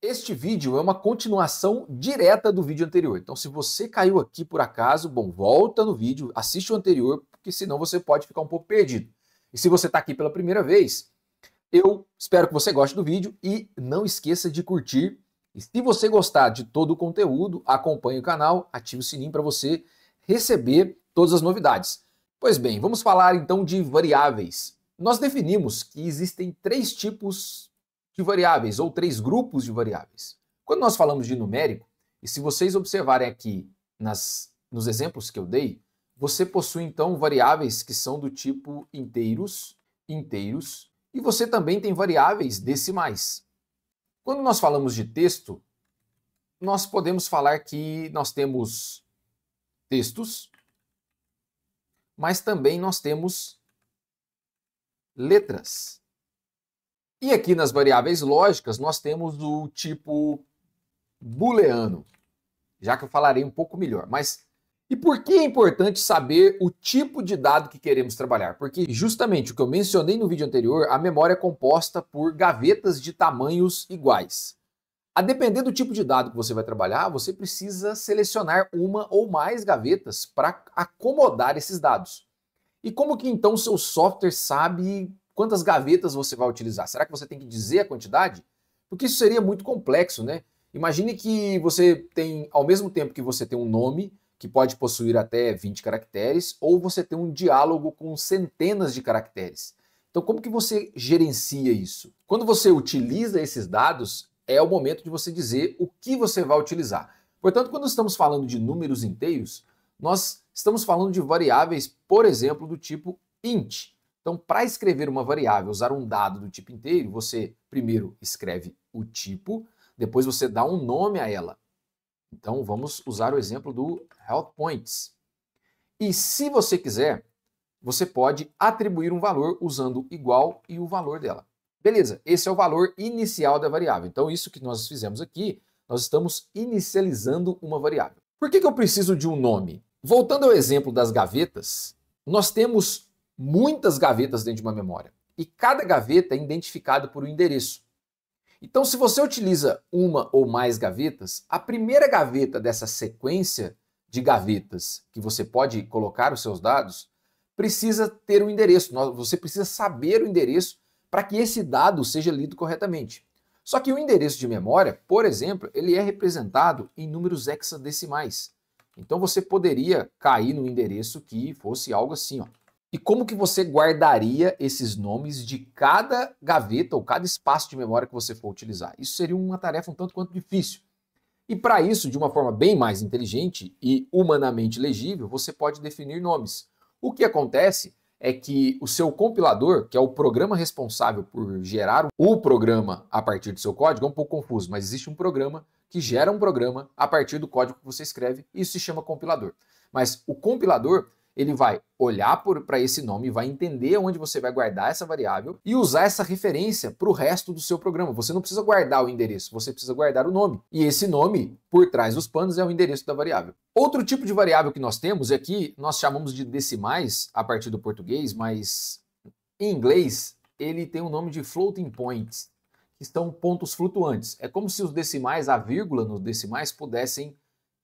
Este vídeo é uma continuação direta do vídeo anterior. Então, se você caiu aqui por acaso, bom, volta no vídeo, assiste o anterior, porque senão você pode ficar um pouco perdido. E se você está aqui pela primeira vez, eu espero que você goste do vídeo e não esqueça de curtir. E se você gostar de todo o conteúdo, acompanhe o canal, ative o sininho para você receber todas as novidades. Pois bem, vamos falar então de variáveis. Nós definimos que existem três tipos de variáveis, ou três grupos de variáveis. Quando nós falamos de numérico, e se vocês observarem aqui nos exemplos que eu dei, você possui então variáveis que são do tipo inteiros, e você também tem variáveis decimais. Quando nós falamos de texto, nós podemos falar que nós temos textos, mas também nós temos letras. E aqui nas variáveis lógicas, nós temos o tipo booleano, já que eu falarei um pouco melhor. Mas e por que é importante saber o tipo de dado que queremos trabalhar? Porque justamente o que eu mencionei no vídeo anterior, a memória é composta por gavetas de tamanhos iguais. A depender do tipo de dado que você vai trabalhar, você precisa selecionar uma ou mais gavetas para acomodar esses dados. E como que então o seu software sabe quantas gavetas você vai utilizar? Será que você tem que dizer a quantidade? Porque isso seria muito complexo, né? Imagine que você tem, ao mesmo tempo que você tem um nome, que pode possuir até 20 caracteres, ou você tem um diálogo com centenas de caracteres. Então, como que você gerencia isso? Quando você utiliza esses dados, é o momento de você dizer o que você vai utilizar. Portanto, quando estamos falando de números inteiros, nós estamos falando de variáveis, por exemplo, do tipo int. Então, para escrever uma variável, usar um dado do tipo inteiro, você primeiro escreve o tipo, depois você dá um nome a ela. Então, vamos usar o exemplo do health points. E se você quiser, você pode atribuir um valor usando igual e o valor dela. Beleza, esse é o valor inicial da variável. Então, isso que nós fizemos aqui, nós estamos inicializando uma variável. Por que eu preciso de um nome? Voltando ao exemplo das gavetas, nós temos muitas gavetas dentro de uma memória. E cada gaveta é identificada por um endereço. Então, se você utiliza uma ou mais gavetas, a primeira gaveta dessa sequência de gavetas que você pode colocar os seus dados, precisa ter um endereço. Você precisa saber o endereço para que esse dado seja lido corretamente. Só que o endereço de memória, por exemplo, ele é representado em números hexadecimais. Então você poderia cair no endereço que fosse algo assim, ó. E como que você guardaria esses nomes de cada gaveta ou cada espaço de memória que você for utilizar? Isso seria uma tarefa um tanto quanto difícil. E para isso, de uma forma bem mais inteligente e humanamente legível, você pode definir nomes. O que acontece é que o seu compilador, que é o programa responsável por gerar o programa a partir do seu código, é um pouco confuso, mas existe um programa que gera um programa a partir do código que você escreve, e isso se chama compilador. Mas o compilador, ele vai olhar para esse nome, vai entender onde você vai guardar essa variável e usar essa referência para o resto do seu programa. Você não precisa guardar o endereço, você precisa guardar o nome. E esse nome, por trás dos panos, é o endereço da variável. Outro tipo de variável que nós temos, e aqui nós chamamos de decimais a partir do português, mas em inglês ele tem o nome de floating points, que são pontos flutuantes. É como se os decimais, a vírgula nos decimais, pudessem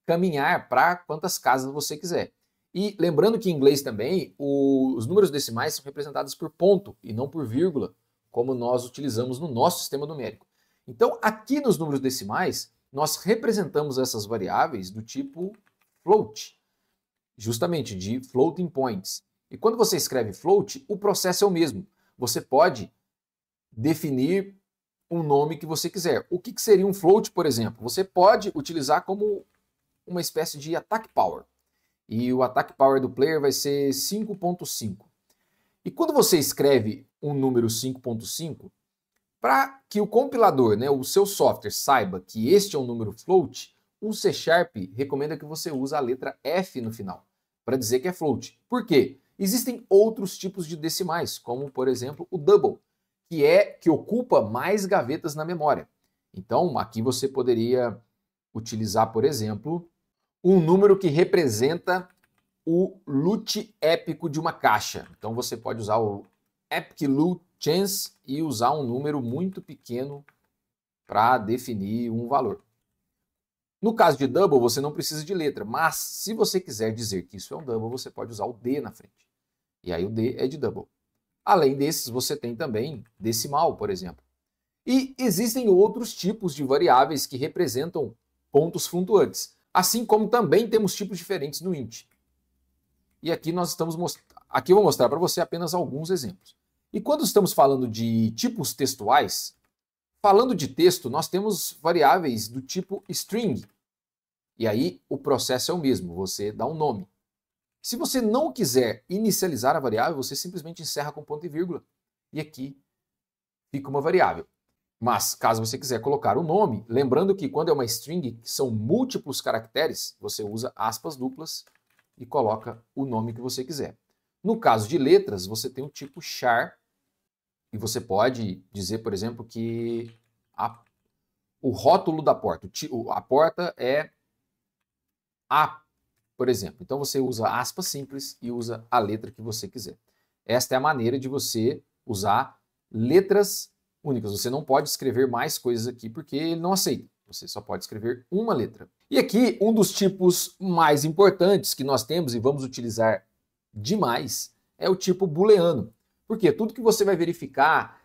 caminhar para quantas casas você quiser. E lembrando que em inglês também, os números decimais são representados por ponto e não por vírgula, como nós utilizamos no nosso sistema numérico. Então, aqui nos números decimais, nós representamos essas variáveis do tipo float, justamente de floating points. E quando você escreve float, o processo é o mesmo. Você pode definir um nome que você quiser. O que seria um float, por exemplo? Você pode utilizar como uma espécie de attack power. E o attack power do player vai ser 5.5. E quando você escreve um número 5.5, para que o compilador, né, o seu software, saiba que este é um número float, o C# recomenda que você use a letra F no final, para dizer que é float. Por quê? Existem outros tipos de decimais, como por exemplo o double, que ocupa mais gavetas na memória. Então aqui você poderia utilizar, por exemplo, um número que representa o loot épico de uma caixa. Então você pode usar o Epic Loot Chance e usar um número muito pequeno para definir um valor. No caso de double, você não precisa de letra, mas se você quiser dizer que isso é um double, você pode usar o D na frente. E aí o D é de double. Além desses, você tem também decimal, por exemplo. E existem outros tipos de variáveis que representam pontos flutuantes, assim como também temos tipos diferentes no int. E aqui aqui eu vou mostrar para você apenas alguns exemplos. E quando estamos falando de tipos textuais, falando de texto, nós temos variáveis do tipo string. E aí o processo é o mesmo, você dá um nome. Se você não quiser inicializar a variável, você simplesmente encerra com ponto e vírgula. E aqui fica uma variável. Mas caso você quiser colocar o nome, lembrando que quando é uma string, que são múltiplos caracteres, você usa aspas duplas e coloca o nome que você quiser. No caso de letras, você tem o tipo char, e você pode dizer, por exemplo, que o rótulo da porta, a porta é A, por exemplo. Então você usa aspas simples e usa a letra que você quiser. Esta é a maneira de você usar letras únicas. Você não pode escrever mais coisas aqui porque ele não aceita. Você só pode escrever uma letra. E aqui, um dos tipos mais importantes que nós temos e vamos utilizar demais é o tipo booleano. Porque tudo que você vai verificar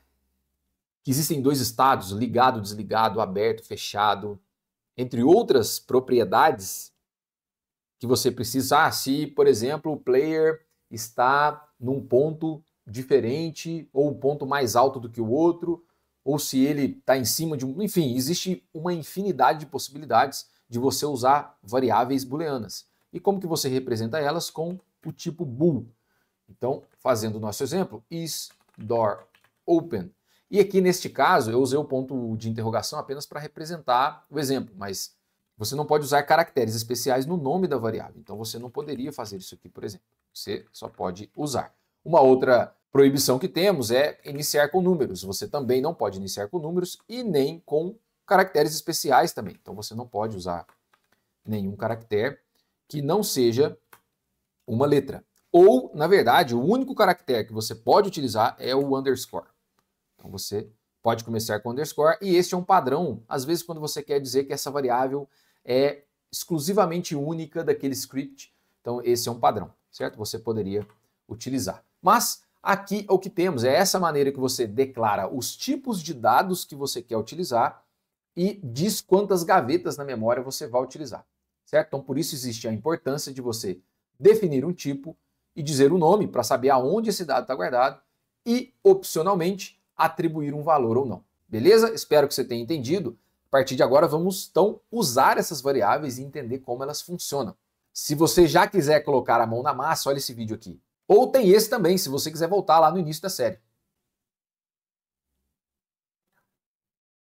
que existem dois estados, ligado, desligado, aberto, fechado, entre outras propriedades que você precisa, se, por exemplo, o player está num ponto diferente ou um ponto mais alto do que o outro, ou se ele está em cima de um... Enfim, existe uma infinidade de possibilidades de você usar variáveis booleanas. E como que você representa elas? Com o tipo bool. Então, fazendo o nosso exemplo, is door open. E aqui neste caso, eu usei o ponto de interrogação apenas para representar o exemplo, mas você não pode usar caracteres especiais no nome da variável. Então você não poderia fazer isso aqui, por exemplo. Você só pode usar. Uma outra proibição que temos é iniciar com números. Você também não pode iniciar com números e nem com caracteres especiais também. Então você não pode usar nenhum caractere que não seja uma letra. Ou, na verdade, o único caractere que você pode utilizar é o underscore. Então você pode começar com underscore e este é um padrão, às vezes quando você quer dizer que essa variável é exclusivamente única daquele script. Então esse é um padrão, certo? Você poderia utilizar. Mas aqui o que temos é essa maneira que você declara os tipos de dados que você quer utilizar e diz quantas gavetas na memória você vai utilizar, certo? Então por isso existe a importância de você definir um tipo e dizer o nome para saber aonde esse dado está guardado e, opcionalmente, atribuir um valor ou não. Beleza? Espero que você tenha entendido. A partir de agora vamos então usar essas variáveis e entender como elas funcionam. Se você já quiser colocar a mão na massa, olha esse vídeo aqui. Ou tem esse também, se você quiser voltar lá no início da série.